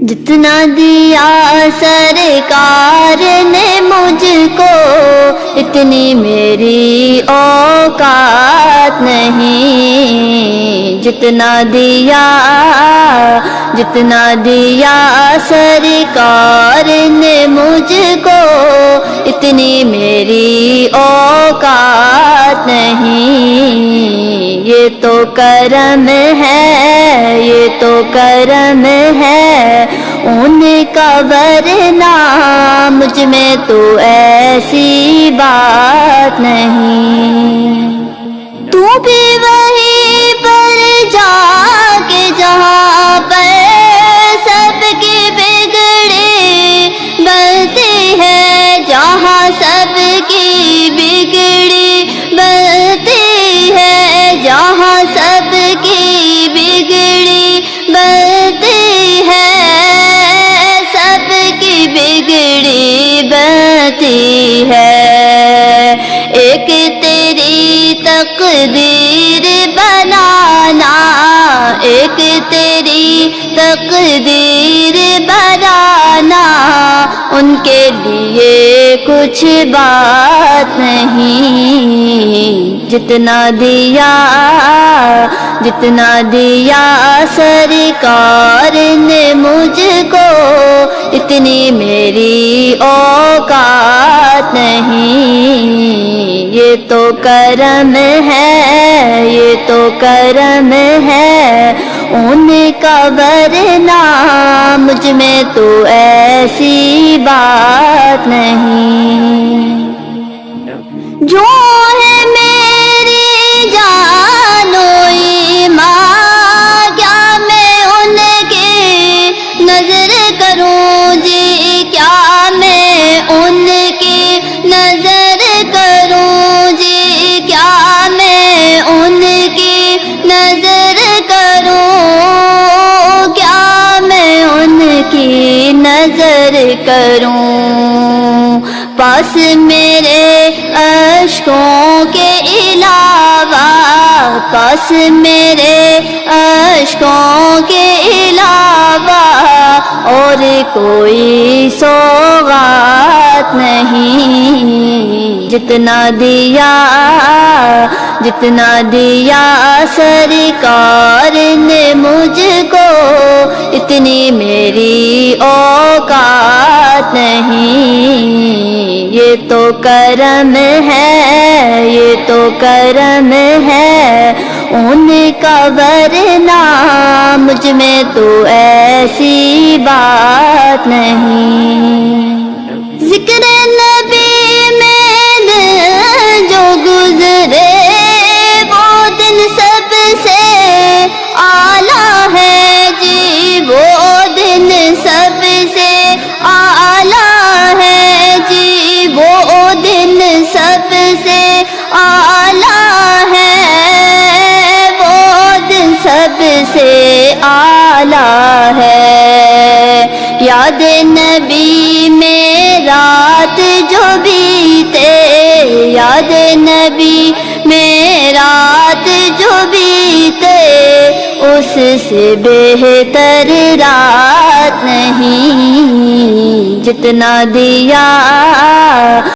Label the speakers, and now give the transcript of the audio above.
Speaker 1: جتنا دیا سرکار نے مجھ کو اتنی میری اوقات نہیں، جتنا دیا سرکار نے مجھ کو اتنی میری اوقات نہیں، یہ تو کرم ہے، یہ تو کرم ہے ان کا، ورنہ مجھ میں تو ایسی بات نہیں۔ تو بھی وہیں پر جا کے جہاں پر سب کی بگڑی بنتی ہے، جہاں سب کی بگڑی بنتی ہے، جہاں سب کی بگڑی بنتی ہے، سب کی بگڑی بنتی ہے، ایک تیری تقدیر بنانا، ایک تیری تقدیر بنانا، ان کے لیے کچھ بات نہیں، جتنا دیا سرکار نے مجھ کو اتنی میری اوقات نہیں، یہ تو کرم ہے، یہ تو کرم ہے ان کا، ورنہ مجھ میں تو ایسی بات نہیں۔ جو ہے میری جان و ایمان، کیا میں ان کی نظر کروں جی، کیا میں ان کی نظر کروں جی، کیا میں ان کی نظر کروں، کیا میں ان کی نظر کروں، پاس میرے اشکوں کے علاوہ، پاس میرے اشکوں کے علاوہ اور کوئی سوغات نہیں، جتنا دیا سرکار نے مجھ کو اتنی میری اوقات نہیں، یہ تو کرم ہے، یہ تو کرم ہے ان کا، ورنہ مجھ میں تو ایسی بات نہیں۔ ذکر نبی میں جو گزرے وہ دن سب سے اعلیٰ ہے جی، وہ دن سب سے اعلیٰ ہے جی، وہ دن سب سے اعلیٰ ہے، وہ دن سب سے اعلیٰ ہے، یاد نبی میں رات جو بیتے، یاد نبی میں رات جو بیتے، اس سے بہتر رات نہیں، جتنا دیا